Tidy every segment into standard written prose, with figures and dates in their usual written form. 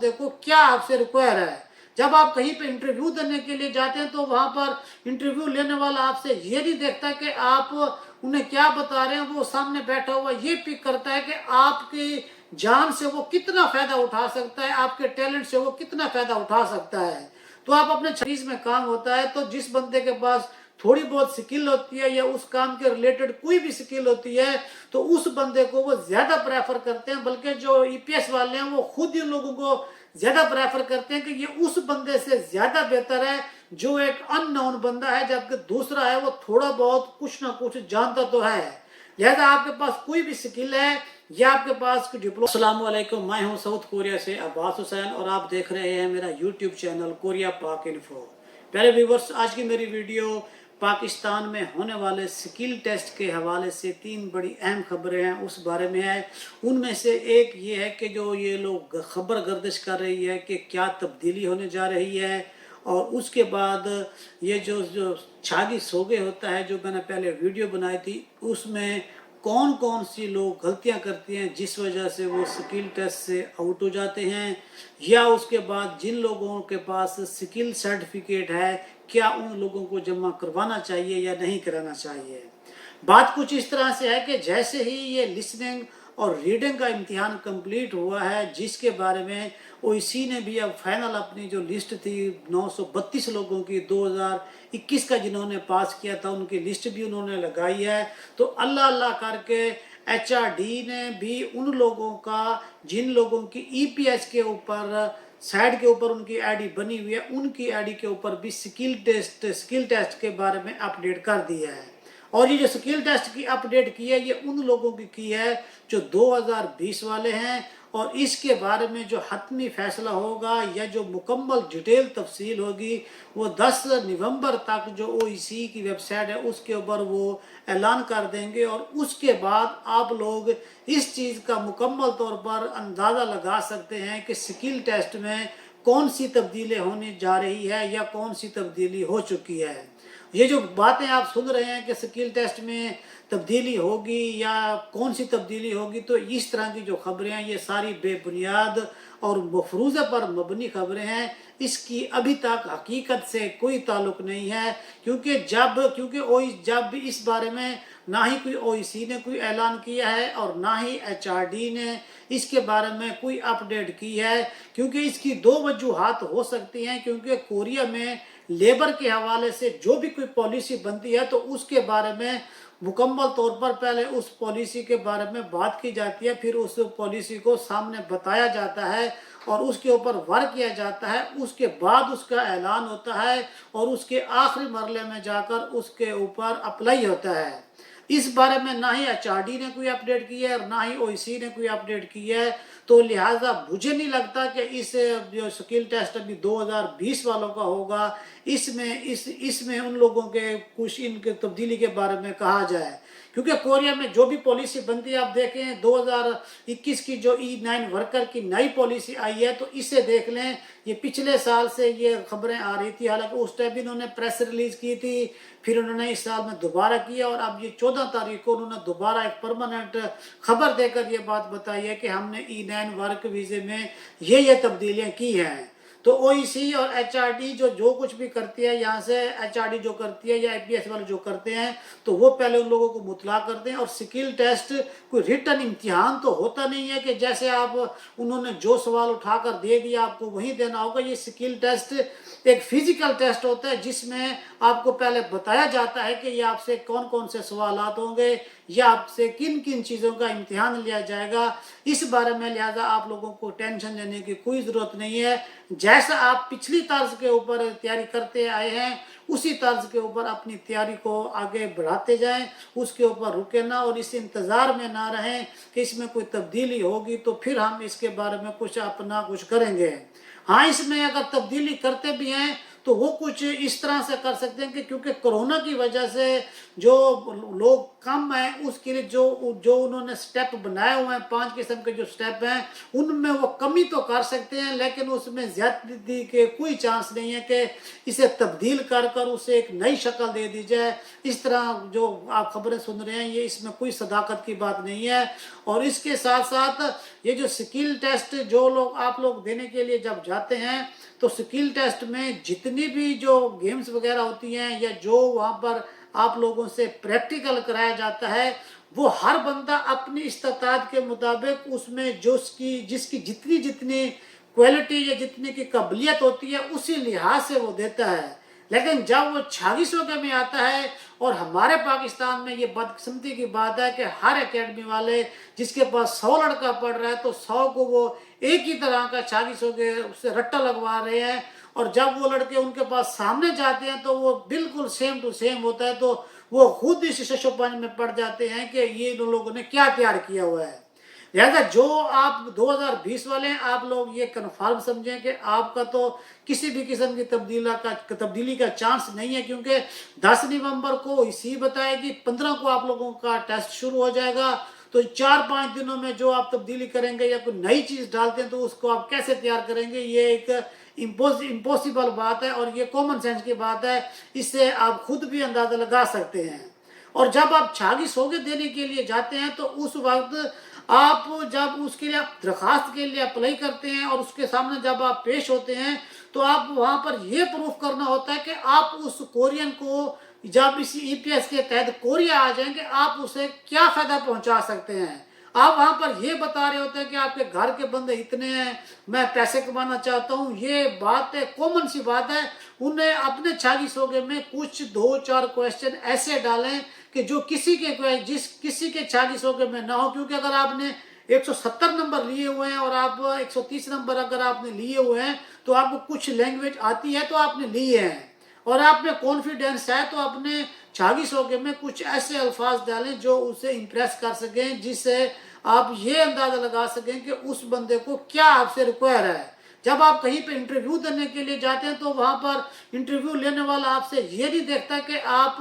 देखो क्या आपसे रिक्वायर है। जब आप कहीं पे इंटरव्यू देने के लिए जाते हैं तो वहां पर इंटरव्यू लेने वाला आपसे ये नहीं देखता कि आप उन्हें क्या बता रहे हैं, वो सामने बैठा हुआ ये पिक करता है कि आपकी जान से वो कितना फायदा उठा सकता है, आपके टैलेंट से वो कितना फायदा उठा सकता है। तो आप अपने चीज में काम होता है, तो जिस बंदे के पास थोड़ी बहुत स्किल होती है या उस काम के रिलेटेड कोई भी स्किल होती है तो उस बंदे को वो ज्यादा प्रेफर करते हैं, बल्कि जो ईपीएस वाले हैं वो खुद इन लोगों को ज्यादा प्रेफर करते हैं कि ये उस बंदे से ज्यादा बेहतर है जो एक अननोन बंदा है, जबकि दूसरा है वो थोड़ा बहुत कुछ ना कुछ जानता तो है। लिहाजा आपके पास कोई भी स्किल है या आपके पास कोई डिप्लोमा। अस्सलाम वालेकुम, मैं हूं साउथ कोरिया से अब्बास हुसैन और आप देख रहे हैं मेरा यूट्यूब चैनल कोरिया पाक इन्फो। पहले व्यूवर्स, आज की मेरी वीडियो पाकिस्तान में होने वाले स्किल टेस्ट के हवाले से 3 बड़ी अहम खबरें हैं उस बारे में है। उनमें से एक ये है कि जो ये लोग खबर गर्दिश कर रही है कि क्या तब्दीली होने जा रही है, और उसके बाद ये जो छागी सोगे होता है जो मैंने पहले वीडियो बनाई थी उसमें कौन कौन सी लोग गलतियां करती हैं जिस वजह से वो स्किल टेस्ट से आउट हो जाते हैं, या उसके बाद जिन लोगों के पास स्किल सर्टिफिकेट है क्या उन लोगों को जमा करवाना चाहिए या नहीं कराना चाहिए। बात कुछ इस तरह से है कि जैसे ही ये लिसनिंग और रीडिंग का इम्तिहान कंप्लीट हुआ है, जिसके बारे में ओईसी ने भी अब फाइनल अपनी जो लिस्ट थी 932 लोगों की 2021 का जिन्होंने पास किया था उनकी लिस्ट भी उन्होंने लगाई है। तो अल्लाह अल्लाह करके एचआरडी ने भी उन लोगों का जिन लोगों की ईपीएस के ऊपर साइड के ऊपर उनकी आईडी बनी हुई है उनकी आईडी के ऊपर भी स्किल टेस्ट के बारे में अपडेट कर दिया है। और ये जो स्किल टेस्ट की अपडेट की है ये उन लोगों की है जो 2020 वाले हैं, और इसके बारे में जो हतमी फैसला होगा या जो मुकम्मल डिटेल तफसील होगी वो 10 नवंबर तक जो ओईसी की वेबसाइट है उसके ऊपर वो ऐलान कर देंगे। और उसके बाद आप लोग इस चीज़ का मुकम्मल तौर पर अंदाज़ा लगा सकते हैं कि स्किल टेस्ट में कौन सी तब्दीली होने जा रही है या कौन सी तब्दीली हो चुकी है। ये जो बातें आप सुन रहे हैं कि स्किल टेस्ट में तब्दीली होगी या कौन सी तब्दीली होगी, तो इस तरह की जो खबरें हैं ये सारी बेबुनियाद और मफरूज़े पर मबनी खबरें हैं। इसकी अभी तक हकीकत से कोई ताल्लुक नहीं है, क्योंकि जब इस बारे में ना ही कोई ओईसी ने कोई ऐलान किया है और ना ही एचआरडी ने इसके बारे में कोई अपडेट की है। क्योंकि इसकी 2 वजूहात हो सकती हैं, क्योंकि कोरिया में लेबर के हवाले से जो भी कोई पॉलिसी बनती है तो उसके बारे में मुकम्मल तौर पर पहले उस पॉलिसी के बारे में बात की जाती है, फिर उस पॉलिसी को सामने बताया जाता है और उसके ऊपर वर्क किया जाता है, उसके बाद उसका ऐलान होता है और उसके आखिरी मरले में जाकर उसके ऊपर अप्लाई होता है। इस बारे में ना ही एचआरडी ने कोई अपडेट की है और ना ही ओईसी ने कोई अपडेट की है। तो लिहाजा मुझे नहीं लगता कि इस जो स्किल टेस्ट अभी 2020 वालों का होगा इसमें उन लोगों के कुछ इनके तब्दीली के बारे में कहा जाए, क्योंकि कोरिया में जो भी पॉलिसी बनती है आप देखें 2021 की जो E9 वर्कर की नई पॉलिसी आई है तो इसे देख लें, ये पिछले साल से ये खबरें आ रही थी, हालांकि उस टाइम भी इन्होंने प्रेस रिलीज की थी, फिर उन्होंने इस साल में दोबारा किया और अब ये 14 तारीख को उन्होंने दोबारा एक परमानेंट खबर देकर ये बात बताई है कि हमने E9 वर्क वीजे में ये तब्दीलियां की हैं। तो ओईसी और एचआरडी जो कुछ भी करती है, यहाँ से एचआरडी जो करती है या एपीएस वाले जो करते हैं तो वो पहले उन लोगों को मुतला करते हैं। और स्किल टेस्ट कोई रिटन इम्तिहान तो होता नहीं है कि जैसे आप उन्होंने जो सवाल उठाकर दे दिया आपको वही देना होगा। ये स्किल टेस्ट एक फिजिकल टेस्ट होता है जिसमें आपको पहले बताया जाता है कि ये आपसे कौन कौन से सवालात होंगे या आपसे किन किन चीज़ों का इम्तिहान लिया जाएगा। इस बारे में लिहाजा आप लोगों को टेंशन लेने की कोई ज़रूरत नहीं है। जैसा आप पिछली तर्ज के ऊपर तैयारी करते आए हैं उसी तर्ज के ऊपर अपनी तैयारी को आगे बढ़ाते जाएं, उसके ऊपर रुके ना और इस इंतज़ार में ना रहें कि इसमें कोई तब्दीली होगी तो फिर हम इसके बारे में कुछ अपना कुछ करेंगे। हाँ, इसमें अगर तब्दीली करते भी हैं तो वो कुछ इस तरह से कर सकते हैं कि क्योंकि कोरोना की वजह से जो लोग कम हैं उसके लिए जो जो उन्होंने स्टेप बनाए हुए हैं, 5 किस्म के जो स्टेप हैं उनमें वो कमी तो कर सकते हैं, लेकिन उसमें ज्यादती के कोई चांस नहीं है कि इसे तब्दील कर कर उसे एक नई शक्ल दे दी जाए। इस तरह जो आप खबरें सुन रहे हैं ये इसमें कोई सदाकत की बात नहीं है। और इसके साथ साथ ये जो स्किल टेस्ट जो लोग आप लोग देने के लिए जब जाते हैं तो स्किल टेस्ट में जितनी भी जो गेम्स वगैरह होती हैं या जो वहाँ पर आप लोगों से प्रैक्टिकल कराया जाता है वो हर बंदा अपनी इस्तादात के मुताबिक उसमें जो जिसकी जितनी जितनी क्वालिटी या जितनी की काबिलियत होती है उसी लिहाज से वो देता है। लेकिन जब वो 2600 के में आता है और हमारे पाकिस्तान में ये बदकिस्मती की बात है कि हर एकेडमी वाले जिसके पास 100 लड़का पढ़ रहा है तो 100 को वो एक ही तरह का 2600 के उससे रट्टा लगवा रहे हैं, और जब वो लड़के उनके पास सामने जाते हैं तो वो बिल्कुल सेम टू सेम होता है, तो वो खुद इस शशोपंज में पड़ जाते हैं कि ये इन लोगों ने क्या तैयार किया हुआ है। लिहाजा जो आप 2020 वाले हैं आप लोग ये कन्फर्म समझें कि आपका तो किसी भी किस्म की तब्दीली का चांस नहीं है, क्योंकि 10 नवंबर को इसी बताएगी, 15 को आप लोगों का टेस्ट शुरू हो जाएगा। तो 4-5 दिनों में जो आप तब्दीली करेंगे या कोई नई चीज़ डालते हैं तो उसको आप कैसे तैयार करेंगे, ये एक इम्पॉसिबल बात है और ये कॉमन सेंस की बात है, इससे आप खुद भी अंदाज़ा लगा सकते हैं। और जब आप 2600 देने के लिए जाते हैं तो उस वक्त आप जब उसके लिए आप दरखास्त के लिए अप्लाई करते हैं और उसके सामने जब आप पेश होते हैं तो आप वहाँ पर ये प्रूफ करना होता है कि आप उस कोरियन को जब इसी ईपीएस के तहत कोरिया आ जाएंगे आप उसे क्या फ़ायदा पहुँचा सकते हैं। आप वहाँ पर ये बता रहे होते हैं कि आपके घर के बंदे इतने हैं, मैं पैसे कमाना चाहता हूँ, ये बात है, कॉमन सी बात है। उन्हें अपने 2600 में कुछ 2-4 क्वेश्चन ऐसे डालें कि जो किसी के 2600 में ना हो, क्योंकि अगर आपने 170 नंबर लिए हुए हैं और आप 130 नंबर अगर आपने लिए हुए हैं तो आपको कुछ लैंग्वेज आती है तो आपने लिए हैं और आप में कॉन्फिडेंस है तो अपने 2600 में कुछ ऐसे अल्फाज डालें जो उसे इम्प्रेस कर सकें, जिससे आप ये अंदाज़ा लगा सकें कि उस बंदे को क्या आपसे रिक्वायर है। जब आप कहीं पे इंटरव्यू देने के लिए जाते हैं तो वहाँ पर इंटरव्यू लेने वाला आपसे ये नहीं देखता कि आप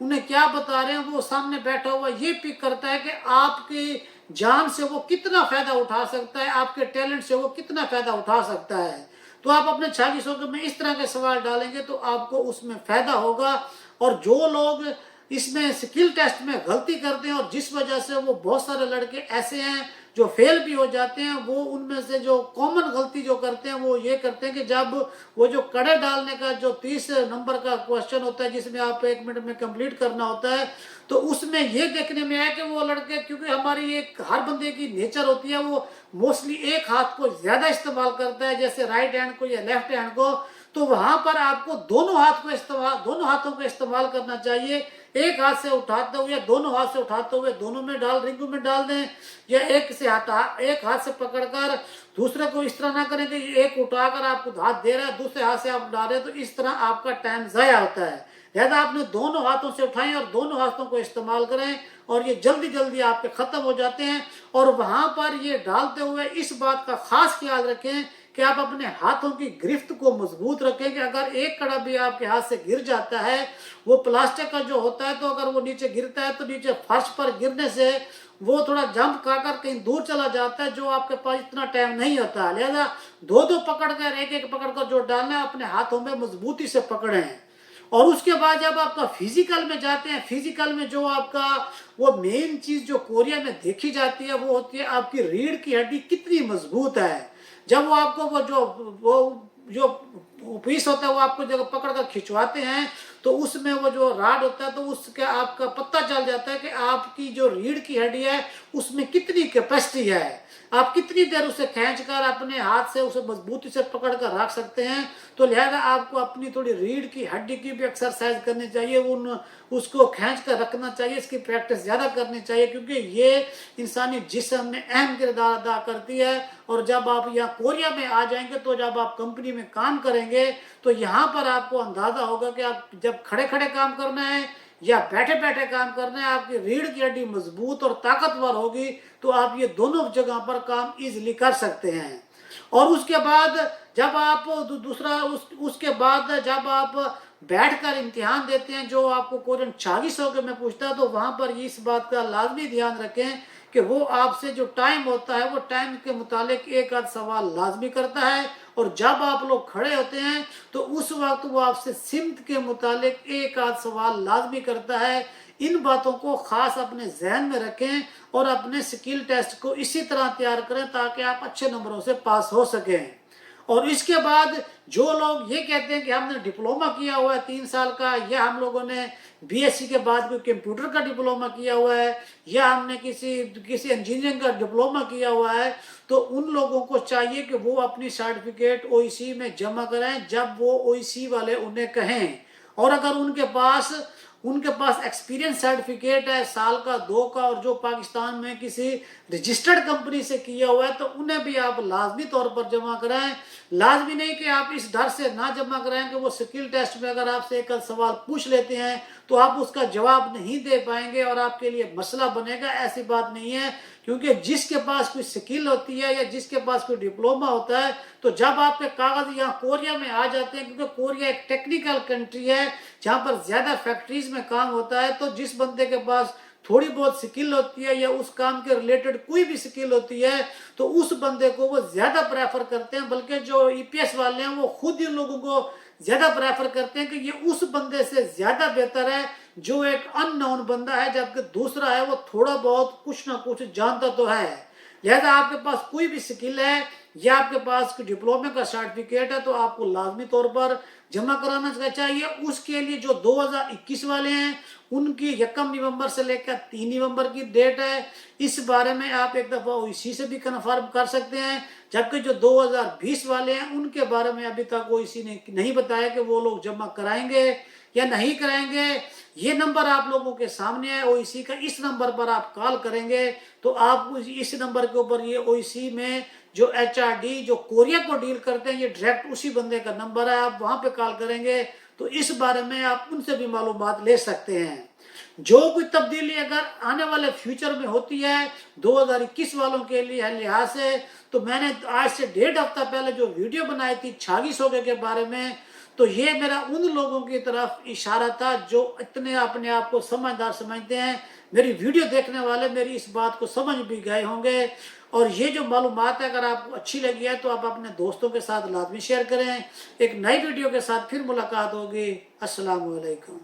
उन्हें क्या बता रहे हैं, वो सामने बैठा हुआ ये पिक करता है कि आपकी जान से वो कितना फ़ायदा उठा सकता है, आपके टैलेंट से वो कितना फ़ायदा उठा सकता है। तो आप अपने 2600 में इस तरह के सवाल डालेंगे तो आपको उसमें फ़ायदा होगा। और जो लोग इसमें स्किल टेस्ट में गलती करते हैं और जिस वजह से वो बहुत सारे लड़के ऐसे हैं जो फेल भी हो जाते हैं, वो उनमें से जो कॉमन गलती जो करते हैं वो ये करते हैं कि जब वो जो कड़े डालने का जो 30 नंबर का क्वेश्चन होता है जिसमें आप 1 मिनट में कंप्लीट करना होता है, तो उसमें ये देखने में आया कि वो लड़के, क्योंकि हमारी एक हर बंदे की नेचर होती है वो मोस्टली एक हाथ को ज़्यादा इस्तेमाल करता है, जैसे राइट हैंड को या लेफ्ट हैंड को, तो वहाँ पर आपको दोनों हाथों को इस्तेमाल करना चाहिए। एक हाथ से उठाते हुए, दोनों हाथ से उठाते हुए दोनों में रिंगू में डाल दें, या एक हाथ से पकड़कर दूसरे को इस तरह ना करें कि एक उठाकर आपको हाथ दे रहा है दूसरे हाथ से आप डाल रहे हैं, तो इस तरह आपका टाइम ज़ाया होता है। लिहाजा आपने दोनों हाथों से उठाएं और दोनों हाथों को इस्तेमाल करें और ये जल्दी जल्दी आपके ख़त्म हो जाते हैं। और वहाँ पर ये डालते हुए इस बात का ख़ास ख्याल रखें कि आप अपने हाथों की गिरफ्त को मजबूत रखें कि अगर एक कड़ा भी आपके हाथ से गिर जाता है, वो प्लास्टिक का जो होता है, तो अगर वो नीचे गिरता है तो नीचे फर्श पर गिरने से वो थोड़ा जंप खाकर कहीं दूर चला जाता है, जो आपके पास इतना टाइम नहीं होता है। लिहाजा दो पकड़ कर, एक पकड़ कर जो डालना है अपने हाथों में मजबूती से पकड़ें। और उसके बाद जब आपका फिजिकल में जाते हैं, फिजिकल में जो आपका वो मेन चीज़ जो कोरिया में देखी जाती है वो होती है आपकी रीढ़ की हड्डी कितनी मजबूत है। जब वो आपको वो जो पीस होता है वो आपको जब पकड़ कर खिंचवाते हैं तो उसमें वो जो राड होता है तो उसका आपका पता चल जाता है कि आपकी जो रीढ़ की हड्डी है उसमें कितनी कैपेसिटी है, आप कितनी देर उसे खींचकर अपने हाथ से उसे मजबूती से पकड़ कर रख सकते हैं। तो लिहाजा आपको अपनी थोड़ी रीढ़ की हड्डी की भी एक्सरसाइज करनी चाहिए, उसको खींच कर रखना चाहिए, इसकी प्रैक्टिस ज़्यादा करनी चाहिए, क्योंकि ये इंसानी जिस्म में अहम किरदार अदा करती है। और जब आप यहाँ कोरिया में आ जाएंगे तो जब आप कंपनी में काम करेंगे तो यहाँ पर आपको अंदाज़ा होगा कि आप जब खड़े खड़े काम करना है या बैठे बैठे काम करना है, आपकी रीढ़ की हड्डी मजबूत और ताकतवर होगी तो आप ये दोनों जगह पर काम इजीली कर सकते हैं। और उसके बाद जब आप दूसरा उसके बाद जब आप बैठकर इम्तिहान देते हैं, जो आपको क्वेश्चन 40 के में पूछता है, तो वहाँ पर इस बात का लाजमी ध्यान रखें कि वो आपसे जो टाइम होता है वो टाइम के मुतालिक एक आध सवाल लाजमी करता है, और जब आप लोग खड़े होते हैं तो उस वक्त वो आपसे सिमत के मुतालिक एक आध सवाल लाजमी करता है। इन बातों को खास अपने जहन में रखें और अपने स्किल टेस्ट को इसी तरह तैयार करें ताकि आप अच्छे नंबरों से पास हो सकें। और इसके बाद जो लोग ये कहते हैं कि हमने डिप्लोमा किया हुआ है 3 साल का, या हम लोगों ने बीएससी के बाद कोई कंप्यूटर का डिप्लोमा किया हुआ है, या हमने किसी इंजीनियरिंग का डिप्लोमा किया हुआ है, तो उन लोगों को चाहिए कि वो अपनी सर्टिफिकेट ओईसी में जमा कराएं जब वो ओईसी वाले उन्हें कहें। और अगर उनके पास एक्सपीरियंस सर्टिफिकेट है साल का 2 का, और जो पाकिस्तान में किसी रजिस्टर्ड कंपनी से किया हुआ है, तो उन्हें भी आप लाजमी तौर पर जमा कराएं। लाजमी नहीं कि आप इस डर से ना जमा कराएं कि वो स्किल टेस्ट में अगर आपसे एक सवाल पूछ लेते हैं तो आप उसका जवाब नहीं दे पाएंगे और आपके लिए मसला बनेगा। ऐसी बात नहीं है, क्योंकि जिसके पास कोई स्किल होती है या जिसके पास कोई डिप्लोमा होता है, तो जब आपके कागज यहाँ कोरिया में आ जाते हैं, क्योंकि कोरिया एक टेक्निकल कंट्री है जहाँ पर ज्यादा फैक्ट्रीज में काम होता है, तो जिस बंदे के पास थोड़ी बहुत स्किल होती है या उस काम के रिलेटेड कोई भी स्किल होती है, तो उस बंदे को वो ज्यादा प्रेफर करते हैं। बल्कि जो ईपीएस वाले हैं वो खुद इन लोगों को ज्यादा प्रेफर करते हैं कि ये उस बंदे से ज्यादा बेहतर है जो एक अननोन बंदा है, जबकि दूसरा है वो थोड़ा बहुत कुछ ना कुछ जानता तो है। लिहाजा आपके पास कोई भी स्किल है या आपके पास डिप्लोमे का सर्टिफिकेट है तो आपको लाजमी तौर पर जमा कराना चाहिए। उसके लिए जो 2021 वाले हैं उनकी 1 नवंबर से लेकर 3 नवंबर की डेट है। इस बारे में आप एक दफ़ा ओईसी से भी कन्फर्म कर सकते हैं, जबकि जो 2020 वाले हैं उनके बारे में अभी तक ओईसी ने नहीं बताया कि वो लोग जमा कराएंगे या नहीं कराएंगे। ये नंबर आप लोगों के सामने है ओईसी का, इस नंबर पर आप कॉल करेंगे तो आप इस नंबर के ऊपर ये ओईसी में जो एचआरडी जो कोरिया को डील करते हैं ये डायरेक्ट उसी बंदे का नंबर है, आप वहां पे कॉल करेंगे तो इस बारे में आप उनसे भी मालूमात ले सकते हैं। जो कोई तब्दीली अगर आने वाले फ्यूचर में होती है 2021 वालों के लिए है लिहाज से, तो मैंने आज से 1.5 हफ्ता पहले जो वीडियो बनाई थी 2600 के बारे में, तो ये मेरा उन लोगों की तरफ इशारा था जो इतने अपने आप को समझदार समझते हैं। मेरी वीडियो देखने वाले मेरी इस बात को समझ भी गए होंगे। और ये जो मालूमात है अगर आपको अच्छी लगी है तो आप अपने दोस्तों के साथ लाजमी शेयर करें। एक नई वीडियो के साथ फिर मुलाकात होगी। अस्सलाम वालेकुम।